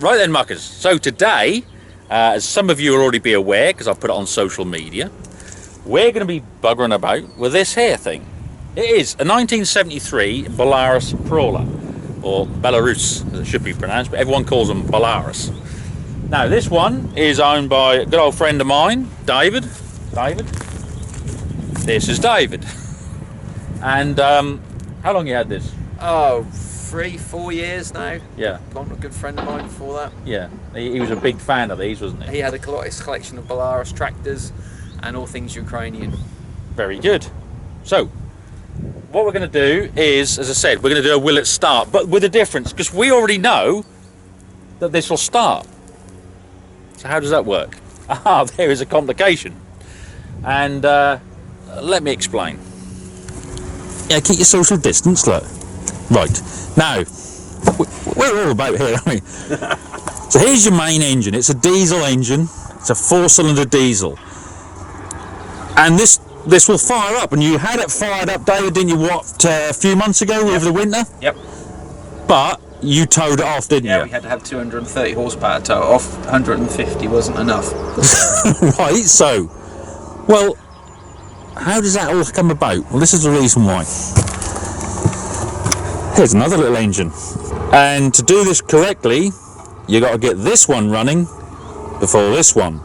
Right then, muckers. So today, as some of you will already be aware, because I've put it on social media, we're going to be buggering about with this here thing. It is a 1973 Belarus Prawler, or Belarus, as it should be pronounced, but everyone calls them Belarus. Now, this one is owned by a good old friend of mine, David. This is David. And how long you had this? Oh, 3-4 years now. Yeah. Gone a good friend of mine before that. Yeah, he was a big fan of these, wasn't he? He had a collection of Belarus tractors and all things Ukrainian. Very good. So, what we're going to do is, as I said, we're going to do a will it start, but with a difference, because we already know that this will start. So how does that work? Ah, there is a complication. And let me explain. Yeah, keep your social distance, look. Right, now, we're all about here, aren't we? So here's your main engine. It's a diesel engine. It's a 4-cylinder diesel. And this will fire up, and you had it fired up, David, didn't you, what, a few months ago over the winter? Yep. But you towed it off, didn't you? Yeah, we had to have 230 horsepower to tow it off. 150 wasn't enough. Right, so, well, how does that all come about? Well, this is the reason why. Here's another little engine. And to do this correctly, you got to get this one running before this one.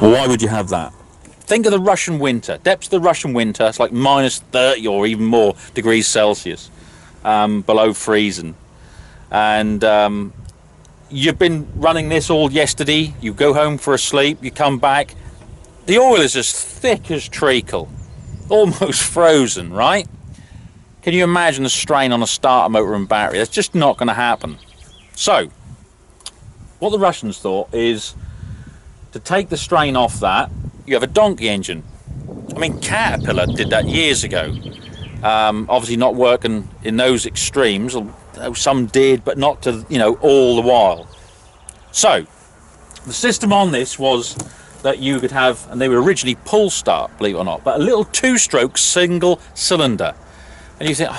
Well, why would you have that? Think of the Russian winter. Depths of the Russian winter, it's like minus 30 or even more degrees Celsius, below freezing. And you've been running this all yesterday. You go home for a sleep, you come back. The oil is as thick as treacle, almost frozen, right? Can you imagine the strain on a starter motor and battery? That's just not going to happen. So, what the Russians thought is to take the strain off that, you have a donkey engine. I mean, Caterpillar did that years ago. Obviously not working in those extremes. Some did, but not to, all the while. So, the system on this was that you could have, and they were originally pull start, believe it or not, but a little 2-stroke single cylinder. And you think,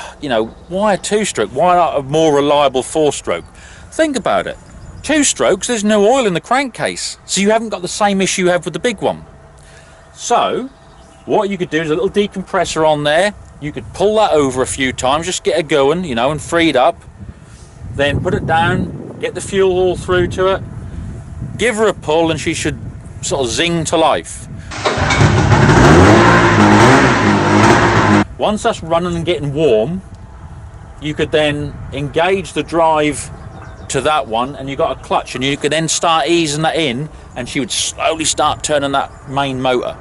why a 2-stroke? Why not a more reliable 4-stroke? Think about it. 2 strokes, there's no oil in the crankcase, so you haven't got the same issue you have with the big one. So, what you could do is a little decompressor on there. You could pull that over a few times, just get it going, and free it up. Then put it down, get the fuel all through to it, give her a pull, and she should sort of zing to life. Once that's running and getting warm, you could then engage the drive to that one, and you got a clutch, and you could then start easing that in, and she would slowly start turning that main motor,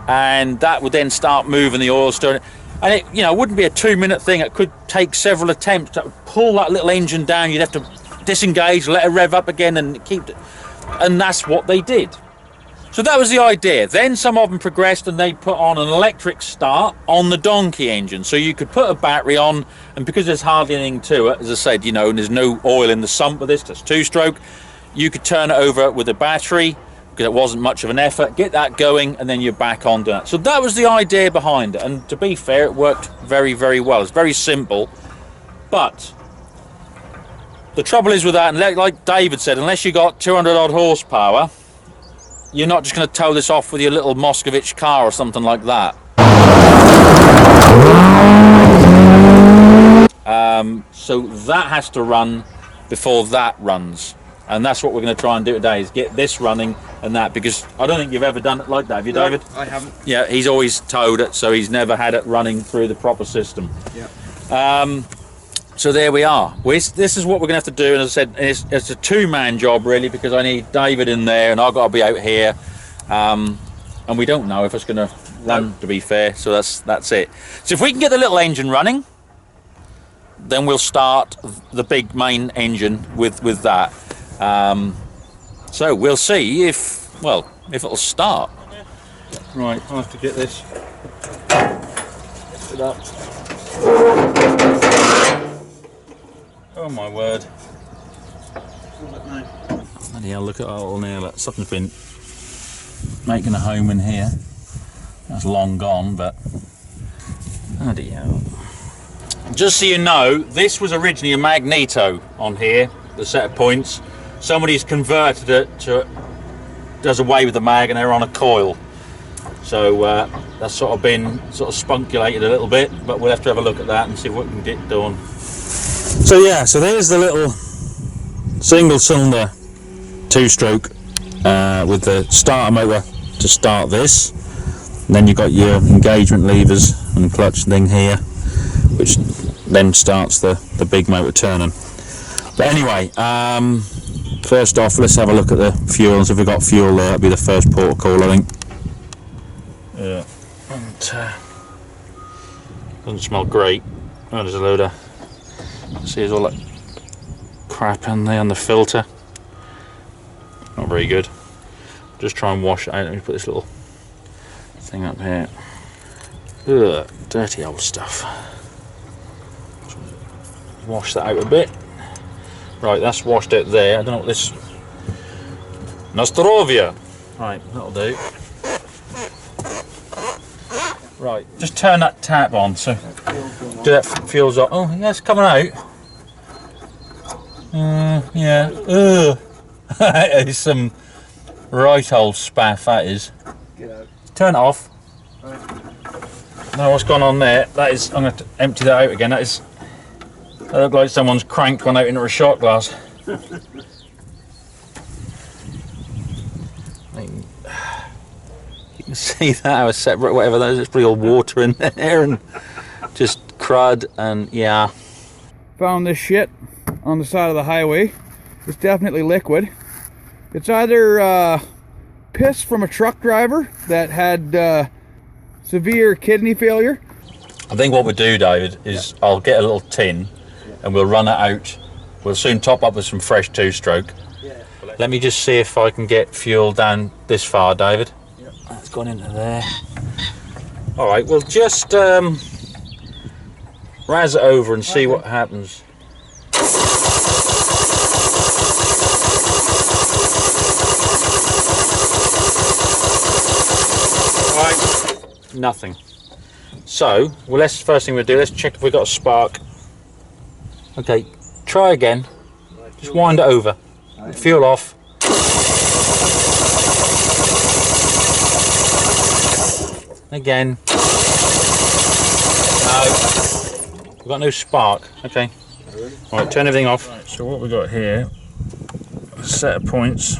and that would then start moving the oil stirring. And it wouldn't be a 2-minute thing. It could take several attempts to pull that little engine down. You'd have to disengage, let it rev up again, and keep it. And that's what they did. So that was the idea. Then some of them progressed, and they put on an electric start on the donkey engine. So you could put a battery on, and because there's hardly anything to it, as I said, and there's no oil in the sump of this, that's 2-stroke, you could turn it over with a battery, because it wasn't much of an effort, get that going, and then you're back on doing it. So that was the idea behind it, and to be fair, it worked very, very well. It's very simple, but the trouble is with that, and like David said, unless you got 200 odd horsepower, you're not just going to tow this off with your little Moscovich car or something like that. So that has to run before that runs, and that's what we're going to try and do today, is get this running and that, because I don't think you've ever done it like that, have you, David? I haven't. Yeah, he's always towed it, so he's never had it running through the proper system. Yeah. So there we are. This is what we're going to have to do, and as I said, it's a 2-man job really, because I need David in there, and I've got to be out here, and we don't know if it's going to run, to be fair. So that's it. So if we can get the little engine running, then we'll start the big main engine with that. So we'll see if it'll start. Right, I'll have to get this. Lift it up. Oh my word. Bloody hell, look at that little nail. Something's been making a home in here. That's long gone, but bloody hell. Just so you know, this was originally a magneto on here, the set of points. Somebody's converted it to, does away with the mag and they're on a coil. So that's sort of been spunkulated a little bit, but we'll have to have a look at that and see what we can get done. So yeah, so there's the little single cylinder 2-stroke with the starter motor to start this. And then you've got your engagement levers and clutch thing here, which then starts the big motor turning. But anyway, first off, let's have a look at the fuel. So if we've got fuel there, that'll be the first port of call, I think. Yeah, and doesn't smell great. Oh, there's a load of, see, there's all that crap in there on the filter. Not very good. Just try and wash it out. Let me put this little thing up here. Ugh, dirty old stuff. Wash that out a bit. Right, that's washed out there. I don't know what this. Nostrovia. Right, that'll do. Right, just turn that tap on so do that fuel's on. Oh, yeah, it's coming out. Yeah. Ugh. That is some right old spaff, that is. Turn it off. Now what's gone on there? That is, I'm going to empty that out again. That looks like someone's crank gone out into a shot glass. You can see that, how separate, whatever that is, it's pretty all water in there and just crud, and yeah. Found this shit on the side of the highway. It's definitely liquid. It's either piss from a truck driver that had severe kidney failure. I think what we'll do, David, is I'll get a little tin and we'll run it out. We'll soon top up with some fresh 2-stroke. Let me just see if I can get fuel down this far, David. That's gone into there. Alright, we'll just razz it over and see what happens. Alright, nothing. So, well, first thing we'll do, let's check if we've got a spark. Okay, try again. Just wind it over. Fuel off. Again. No. We've got no spark. Okay. Alright, turn everything off. Right, so what we've got here, a set of points.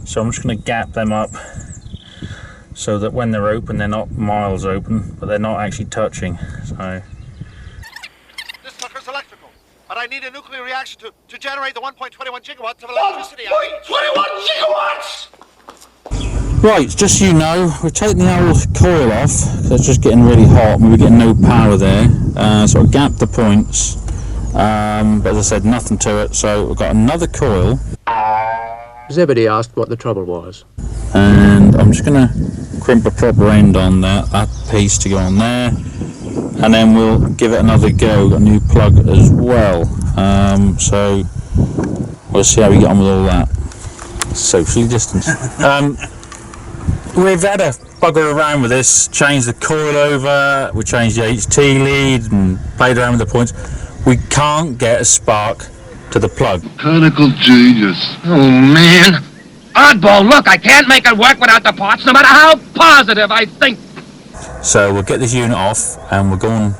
So I'm just going to gap them up so that when they're open, they're not miles open, but they're not actually touching. So. This sucker's electrical, but I need a nuclear reaction to generate the 1.21 gigawatts of electricity. 1.21 gigawatts! Right, just so you know, we're taking the old coil off because it's just getting really hot and we were getting no power there. So I gapped the points, but as I said, nothing to it. So we've got another coil. Zebedee asked what the trouble was. And I'm just going to crimp a proper end on that piece to go on there. And then we'll give it another go. Got a new plug as well. So we'll see how we get on with all that. Socially distanced. We've had a bugger around with this, changed the coil over, we changed the HT lead and played around with the points. We can't get a spark to the plug. Mechanical genius. Oh man. Oddball, look, I can't make it work without the parts no matter how positive I think. So we'll get this unit off and we'll go and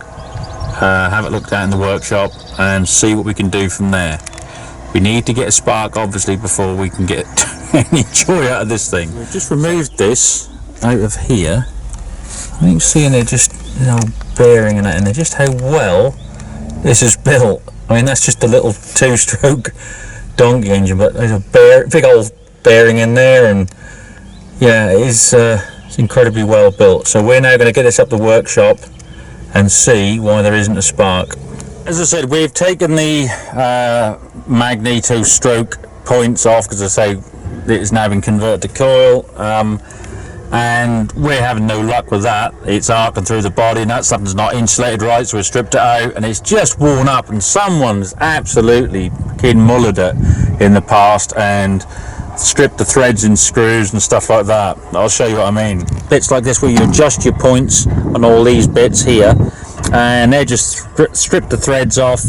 have it looked at in the workshop and see what we can do from there. We need to get a spark obviously before we can get any joy out of this thing. We've just removed this out of here. I think you see in there just bearing in it, and just how well this is built. I mean, that's just a little 2-stroke donkey engine, but there's a big old bearing in there, and yeah, it's incredibly well built. So we're now going to get this up the workshop and see why there isn't a spark. As I said, we've taken the magneto stroke points off because, as I say, it's now been converted to coil, and we're having no luck with that. It's arcing through the body, and that something's not insulated right, so we stripped it out, and it's just worn up, and someone's absolutely mullered it in the past and stripped the threads and screws and stuff like that. I'll show you what I mean. Bits like this where you adjust your points on all these bits here, and they just strip the threads off.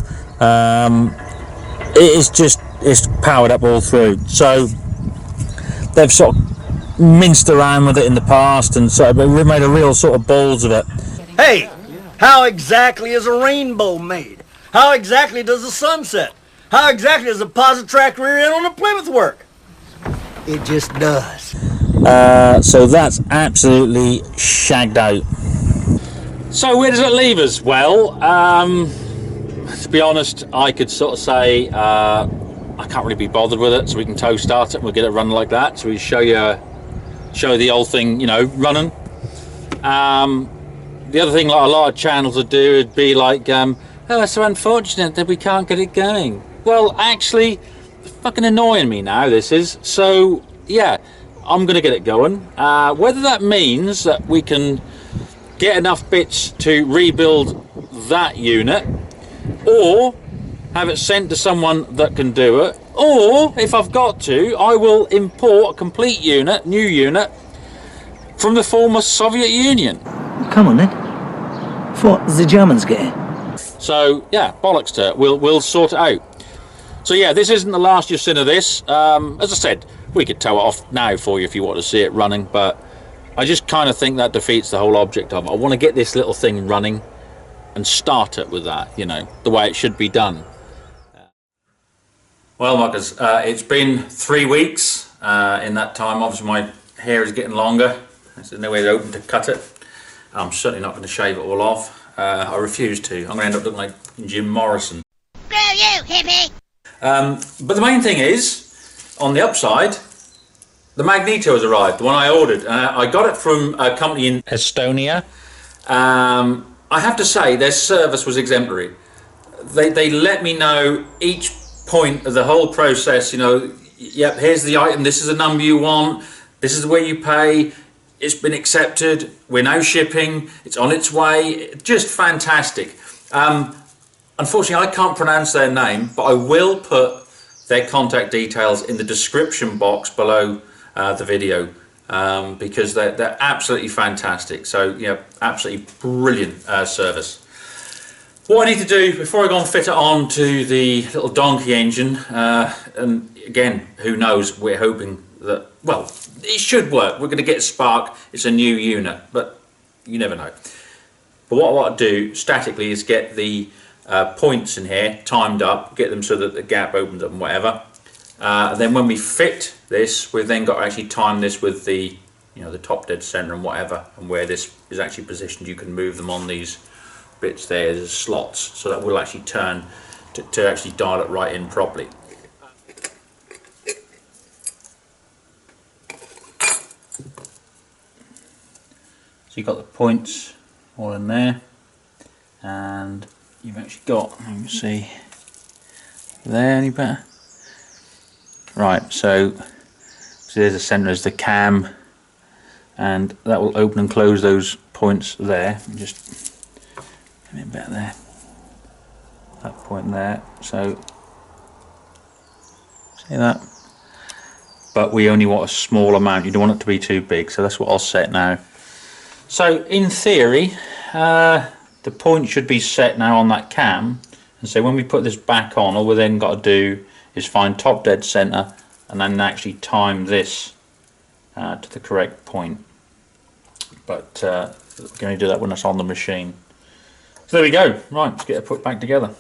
it's powered up all through. So they've sort of minced around with it in the past, and so we've made a real sort of balls of it. Hey, how exactly is a rainbow made? How exactly does the sun set? How exactly does a Positrack rear end on a Plymouth work? It just does. So that's absolutely shagged out. So where does it leave us? Well, to be honest, I could sort of say I can't really be bothered with it, so we can tow start it and we'll get it running like that. So we show the old thing, you know, running. The other thing like a lot of channels would do would be like, oh, it's so unfortunate that we can't get it going. Well, actually, it's fucking annoying me now, this is. So, yeah, I'm going to get it going. Whether that means that we can get enough bits to rebuild that unit, or have it sent to someone that can do it, or, if I've got to, I will import a complete unit, new unit, from the former Soviet Union. Come on then. What the Germans get? So, yeah, bollocks to it. We'll sort it out. So yeah, this isn't the last you've seen of this. As I said, we could tow it off now for you if you want to see it running, but I just kind of think that defeats the whole object of it. I want to get this little thing running and start it with that, you know, the way it should be done. Well, Muckers, it's been 3 weeks. In that time, obviously my hair is getting longer. There's no way open to cut it. I'm certainly not going to shave it all off. I refuse to. I'm going to end up looking like Jim Morrison. Screw you, hippie! But the main thing is, on the upside, the Magneto has arrived, the one I ordered. I got it from a company in Estonia. I have to say, their service was exemplary. They let me know each point of the whole process, you know, yep, here's the item, this is the number you want, this is the way you pay, it's been accepted, we're now shipping, it's on its way, just fantastic. Unfortunately, I can't pronounce their name, but I will put their contact details in the description box below the video, because they're absolutely fantastic. So, you know, absolutely brilliant service. What I need to do before I go and fit it on to the little donkey engine, and again, who knows, we're hoping that, well, it should work. We're going to get a spark, it's a new unit, but you never know. But what I want to do statically is get the points in here timed up, get them so that the gap opens up and whatever. Then when we fit this, we've then got to actually time this with the, you know, the top dead center and whatever, and where this is actually positioned. You can move them on these bits there as slots, so that will actually turn to actually dial it right in properly. So you've got the points all in there, and you've actually got, you can see there, any better? Right, so there's the centre, there's the cam, and that will open and close those points there. Just a bit better there, that point there, so see that? But we only want a small amount, you don't want it to be too big, so that's what I'll set now. So in theory, the point should be set now on that cam, and so when we put this back on, all we've then got to do is find top dead center and then actually time this to the correct point. But we're going to do that when it's on the machine. So there we go. Right, let's get it put back together.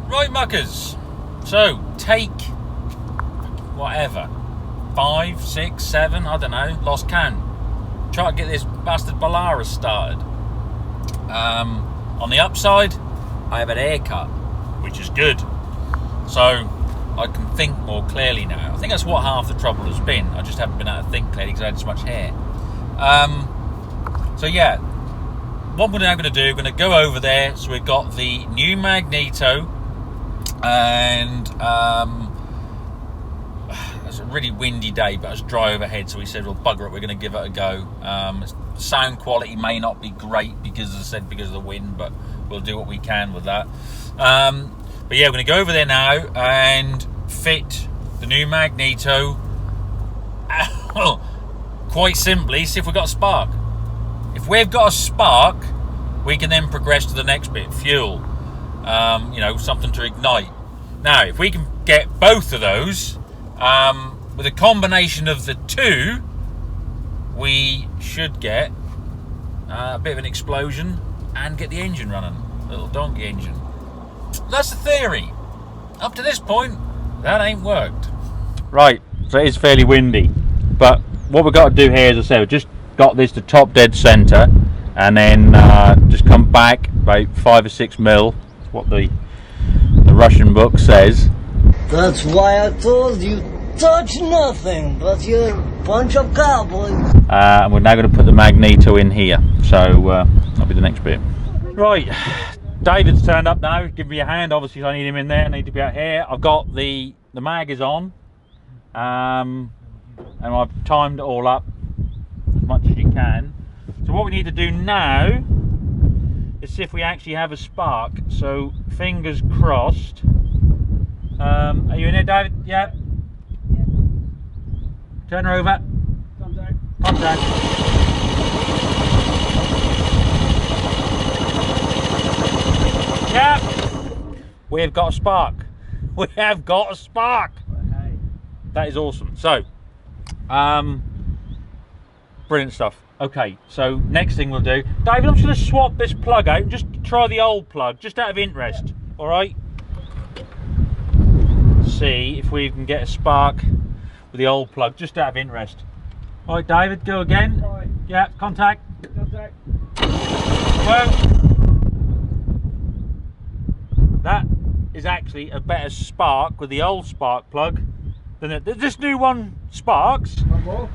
Right, muckers. So take whatever, 5, 6, 7, I don't know, lost count. Try to get this bastard Belarus started. On the upside, I have an haircut, which is good. So I can think more clearly now. I think that's what half the trouble has been. I just haven't been able to think clearly because I had so much hair. So yeah, what we're now going to do, we're going to go over there. So we've got the new Magneto, and it's a really windy day, but it's dry overhead, so we said, well, bugger it, we're going to give it a go. Sound quality may not be great because, as I said, because of the wind, but we'll do what we can with that. But yeah, we're going to go over there now and fit the new Magneto. Quite simply, see if we've got a spark. If we've got a spark, we can then progress to the next bit, fuel. you know, something to ignite. Now, if we can get both of those, with a combination of the two, we should get a bit of an explosion and get the engine running. Little donkey engine. That's the theory. Up to this point, that ain't worked. Right, so it is fairly windy. But what we've got to do here, as I said, we've just got this to top dead centre, and then just come back about 5 or 6 mil. That's what the Russian book says. That's why I told you, touch nothing, but you're a bunch of cowboys. And we're now going to put the magneto in here. So that'll be the next bit. Right, David's turned up now. Give me a hand. Obviously, I need him in there. I need to be out here. I've got the mag is on. And I've timed it all up as much as you can. So what we need to do now is see if we actually have a spark. So fingers crossed. Are you in there, David? Yeah. Turn her over. Contact. Contact. Yeah. We've got a spark. We have got a spark. That is awesome. So, brilliant stuff. Okay, so next thing we'll do, David, I'm just going to swap this plug out and just try the old plug, just out of interest. All right. See if we can get a spark with the old plug, just out of interest. All right, David, go again. All right. Yeah, contact. Contact. Well, that is actually a better spark with the old spark plug. This new one sparks. One more?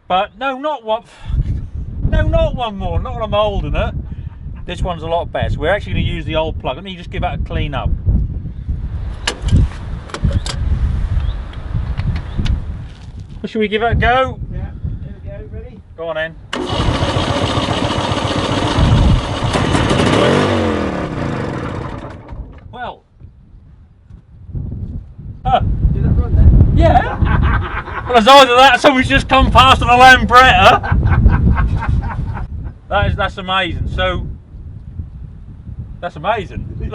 But no, not one. No, not one more. Not when I'm holding it. This one's a lot better. So we're actually going to use the old plug. Let me just give that a clean up. Well, should we give it a go? Yeah, here we go. Ready? Go on then. Well. Did that run then? Yeah. Well, it's either that or someone's just come past on a Lambretta. That's amazing. So that's amazing.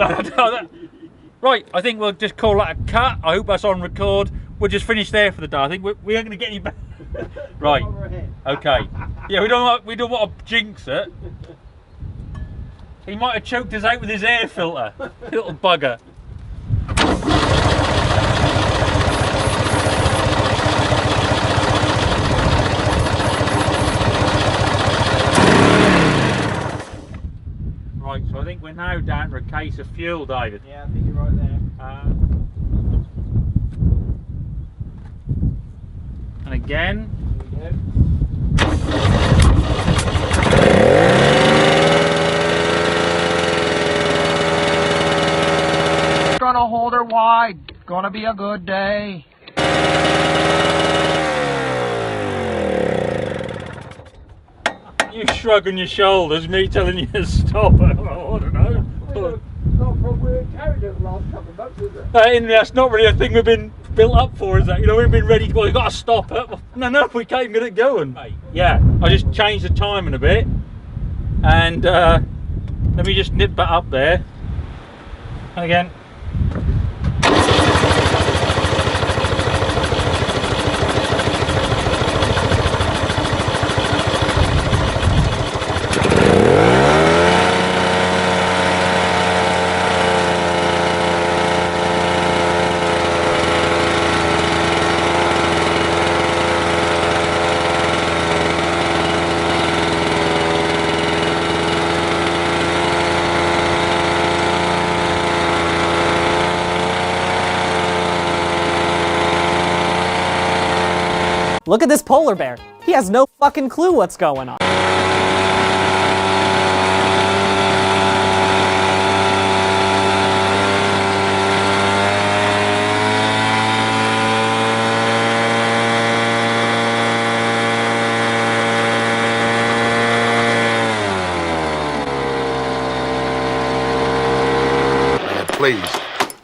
Right, I think we'll just call that a cut. I hope that's on record. We'll just finish there for the day. I think we ain't going to get any better. Right. Okay. Yeah, we don't want to jinx it. He might have choked us out with his air filter. Little bugger. Right, so I think we're now down to a case of fuel, David. Yeah, I think you're right there. And again. Here we go. Gonna hold her wide. Gonna be a good day. You shrugging your shoulders, me telling you to stop. I don't know. Not from where we carried it the last couple of months, is it? That's not really a thing we've been built up for, is that? You know, we've been ready to, well, we've got to stop it. No, we can't even get it going. Yeah, I just changed the timing a bit. And let me just nip that up there. And again. Look at this polar bear. He has no fucking clue what's going on. Please.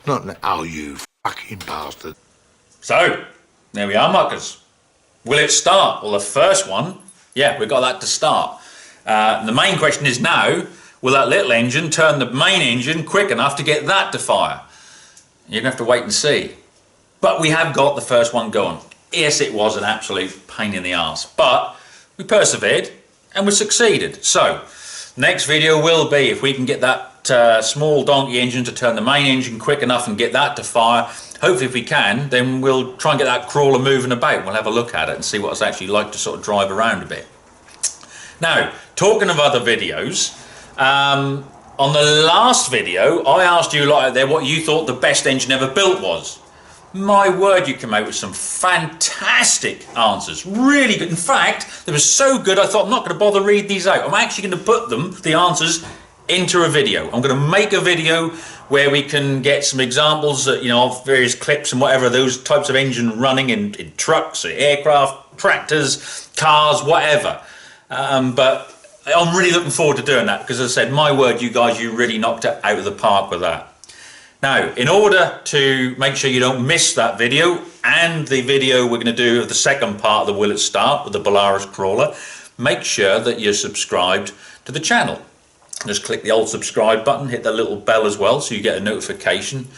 Not now. Oh, you fucking bastard. So, there we are, muckers. Will it start? Well, the first one, yeah, we've got that to start. The main question is now, will that little engine turn the main engine quick enough to get that to fire? You're going to have to wait and see. But we have got the first one going. Yes, it was an absolute pain in the arse, but we persevered and we succeeded. So, next video will be if we can get that small donkey engine to turn the main engine quick enough and get that to fire. Hopefully if we can, then we'll try and get that crawler moving about. We'll have a look at it and see what it's actually like to sort of drive around a bit. Now, talking of other videos, on the last video, I asked you lot out there what you thought the best engine ever built was. My word, you came out with some fantastic answers. Really good. In fact, they were so good I thought I'm not going to bother read these out. I'm actually going to put them, the answers, into a video. I'm going to make a video where we can get some examples, of various clips and whatever, those types of engine running in trucks, aircraft, tractors, cars, whatever. But I'm really looking forward to doing that because, as I said, my word, you guys, you really knocked it out of the park with that. Now, in order to make sure you don't miss that video and the video we're going to do of the second part of the Will It Start with the Belarus crawler, make sure that you're subscribed to the channel. Just click the old subscribe button, hit the little bell as well so you get a notification.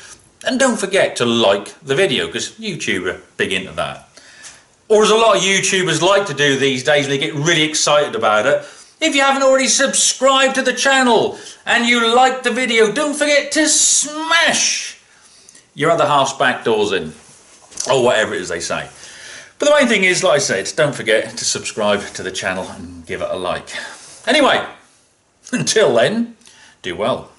And don't forget to like the video because YouTube are big into that. Or as a lot of YouTubers like to do these days, they get really excited about it. If you haven't already subscribed to the channel and you like the video, don't forget to smash your other half's back doors in. Or whatever it is they say. But the main thing is, like I said, don't forget to subscribe to the channel and give it a like. Anyway, until then, do well.